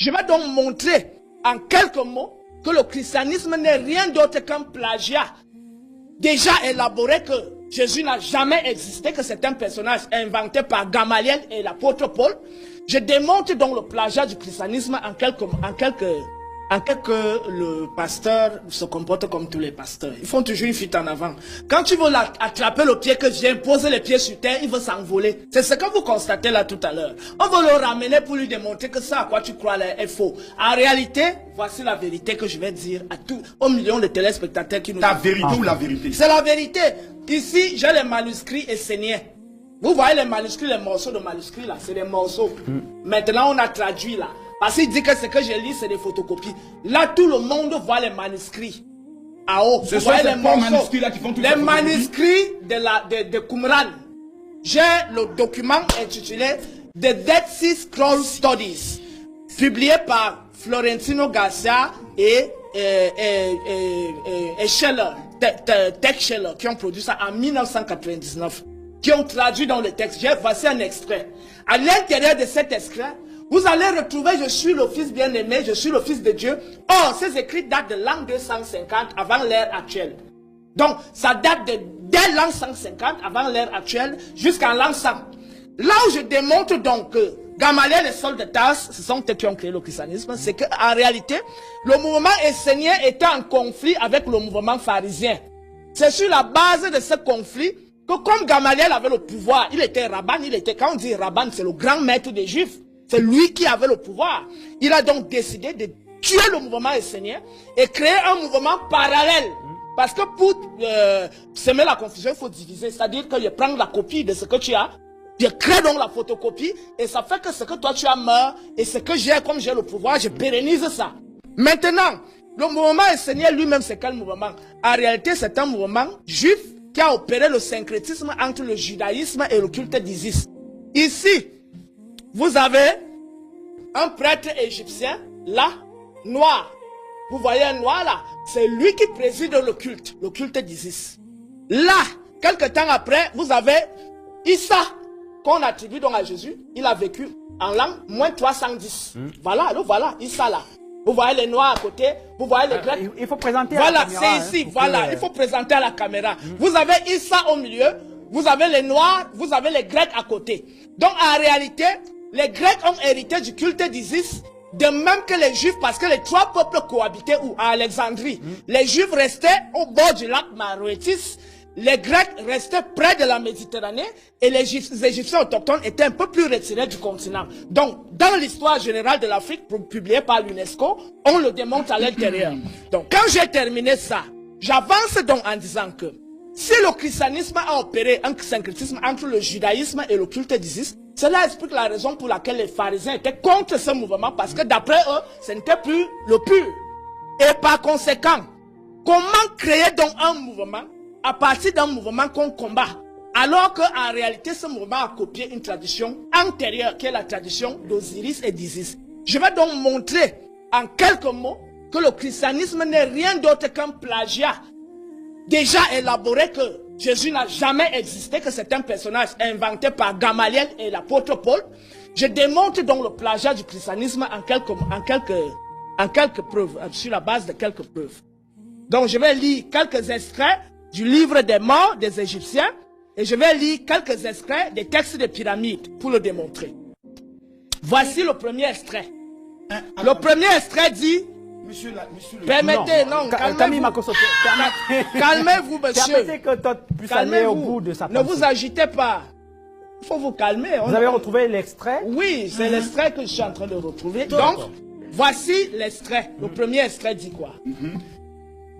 Je vais donc montrer en quelques mots que le christianisme n'est rien d'autre qu'un plagiat déjà élaboré, que Jésus n'a jamais existé, que c'est un personnage inventé par Gamaliel et l'apôtre Paul. Je démontre donc le plagiat du christianisme en quelques le pasteur se comporte comme tous les pasteurs. Ils font toujours une fuite en avant. Quand tu veux attraper le pied que je viens, poser les pieds sur terre, il veut s'envoler. C'est ce que vous constatez là tout à l'heure. On veut le ramener pour lui démontrer que ça à quoi tu crois là est faux. En réalité, voici la vérité que je vais dire à tous, aux millions de téléspectateurs qui nous... La vérité ou la vérité? C'est la vérité. Ici, j'ai les manuscrits esséniens. Vous voyez les manuscrits, les morceaux de manuscrits là, c'est des morceaux. Maintenant, on a traduit là. Parce qu'il dit que ce que je lis, c'est des photocopies. Là, tout le monde voit les manuscrits. Ah oh, ce sont les manuscrits là qui font tout les manuscrits de Qumran. J'ai le document intitulé The Dead Sea Scrolls Studies, publié par Florentino Garcia et Scheller, Tech Scheller, qui ont produit ça en 1999, qui ont traduit dans le texte. Voici un extrait. À l'intérieur de cet extrait, vous allez retrouver « Je suis le Fils bien-aimé, je suis le Fils de Dieu ». Or, ces écrits datent de l'an 250 avant l'ère actuelle. Donc, ça date dès l'an 150 avant l'ère actuelle jusqu'en l'an 100. Là où je démontre donc que Gamaliel et Saul de Tarse, ce sont eux qui ont créé le christianisme, c'est qu'en réalité, le mouvement essénien était en conflit avec le mouvement pharisien. C'est sur la base de ce conflit que comme Gamaliel avait le pouvoir, il était rabbin, quand on dit rabbin, c'est le grand maître des Juifs. C'est lui qui avait le pouvoir. Il a donc décidé de tuer le mouvement essénien et créer un mouvement parallèle. Parce que pour semer la confusion, il faut diviser. C'est-à-dire que je prends la copie de ce que tu as, je crée donc la photocopie, et ça fait que ce que toi tu as meurt, et ce que j'ai, comme j'ai le pouvoir, je pérennise ça. Maintenant, le mouvement essénien lui-même, c'est quel mouvement? En réalité, c'est un mouvement juif qui a opéré le syncrétisme entre le judaïsme et le culte d'Isis. Ici, vous avez un prêtre égyptien, là, noir. Vous voyez un noir là? C'est lui qui préside le culte d'Isis. Là, quelque temps après, vous avez Issa, qu'on attribue donc à Jésus. Il a vécu en l'an moins 310. Voilà, alors voilà, Issa là. Vous voyez les noirs à côté, vous voyez les grecs. Il faut présenter à voilà, la caméra. Voilà, c'est ici, voilà, il faut présenter à la caméra. Vous avez Issa au milieu, vous avez les noirs, vous avez les grecs à côté. Donc en réalité, les Grecs ont hérité du culte d'Isis, de même que les Juifs, parce que les trois peuples cohabitaient où? À Alexandrie. Les Juifs restaient au bord du lac Maroétis, les Grecs restaient près de la Méditerranée, et les Égyptiens autochtones étaient un peu plus retirés du continent. Donc, dans l'histoire générale de l'Afrique, publiée par l'UNESCO, on le démontre à l'intérieur. Donc, quand j'ai terminé ça, j'avance donc en disant que si le christianisme a opéré un syncrétisme entre le judaïsme et le culte d'Isis, cela explique la raison pour laquelle les pharisiens étaient contre ce mouvement, parce que d'après eux, ce n'était plus le pur. Et par conséquent, comment créer donc un mouvement à partir d'un mouvement qu'on combat, alors qu'en réalité, ce mouvement a copié une tradition antérieure, qui est la tradition d'Osiris et d'Isis. Je vais donc montrer en quelques mots que le christianisme n'est rien d'autre qu'un plagiat déjà élaboré, que Jésus n'a jamais existé, que c'est un personnage inventé par Gamaliel et l'apôtre Paul. Je démontre donc le plagiat du christianisme en quelques preuves, sur la base de quelques preuves. Donc je vais lire quelques extraits du livre des morts des Égyptiens, et je vais lire quelques extraits des textes des pyramides pour le démontrer. Voici le premier extrait. Le premier extrait dit... Monsieur permettez, non, calmez-vous. Calmez-vous, monsieur. Permettez que Todd puisse aller au bout de sa pensée. Ne vous agitez pas. Il faut vous calmer. Vous avez retrouvé l'extrait? Oui, c'est l'extrait que je suis en train de retrouver. Donc, voici l'extrait. Le premier extrait dit quoi?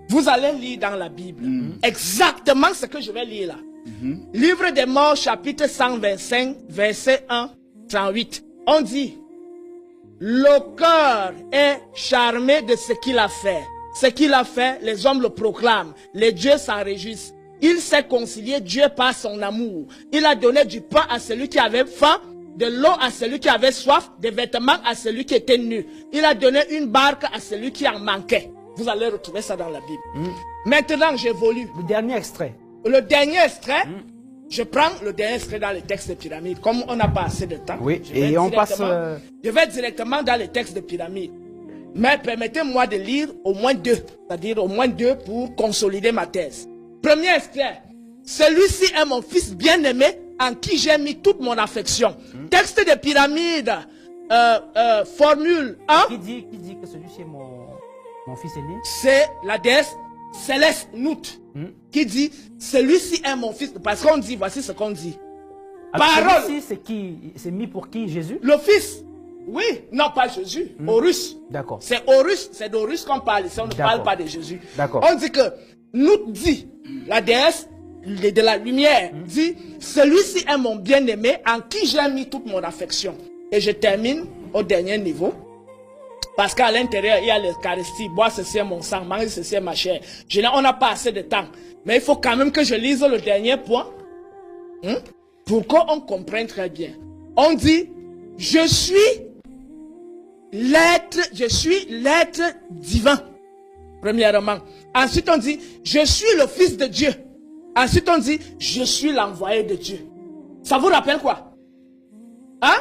Vous allez lire dans la Bible exactement ce que je vais lire là. Livre des Morts, chapitre 125, verset 1, 38. On dit: le cœur est charmé de ce qu'il a fait. Ce qu'il a fait, les hommes le proclament. Les dieux s'en réjouissent. Il s'est concilié Dieu par son amour. Il a donné du pain à celui qui avait faim, de l'eau à celui qui avait soif, des vêtements à celui qui était nu. Il a donné une barque à celui qui en manquait. Vous allez retrouver ça dans la Bible. Maintenant, j'évolue. Le dernier extrait. Le dernier extrait, je prends le dernier extrait dans les textes de pyramide. Comme on n'a pas assez de temps, Oui, et on passe... je vais directement dans les textes de pyramide. Mais permettez-moi de lire au moins 2. C'est-à-dire au moins 2 pour consolider ma thèse. Premier extrait. Celui-ci est mon fils bien-aimé en qui j'ai mis toute mon affection. Texte de pyramide, formule 1. Qui dit que celui-ci est mon fils aîné? C'est la déesse Céleste Nout qui dit celui-ci est mon fils. Parce qu'on dit, voici ce qu'on dit. Parole. Celui-ci, c'est qui? C'est mis pour qui? Jésus? Le fils. Oui, non pas Jésus, Horus. D'accord. C'est Horus, c'est d'Horus qu'on parle ici, on ne parle pas de Jésus. D'accord. On dit que Nout dit, la déesse de la lumière, dit, celui-ci est mon bien-aimé en qui j'ai mis toute mon affection. Et je termine au dernier niveau. Parce qu'à l'intérieur, il y a l'Eucharistie. Boire ceci est mon sang, manger ceci est ma chair. On n'a pas assez de temps. Mais il faut quand même que je lise le dernier point. Pour qu'on comprenne très bien. On dit, je suis l'être divin. Premièrement. Ensuite, on dit, je suis le fils de Dieu. Ensuite, on dit, je suis l'envoyé de Dieu. Ça vous rappelle quoi? Hein?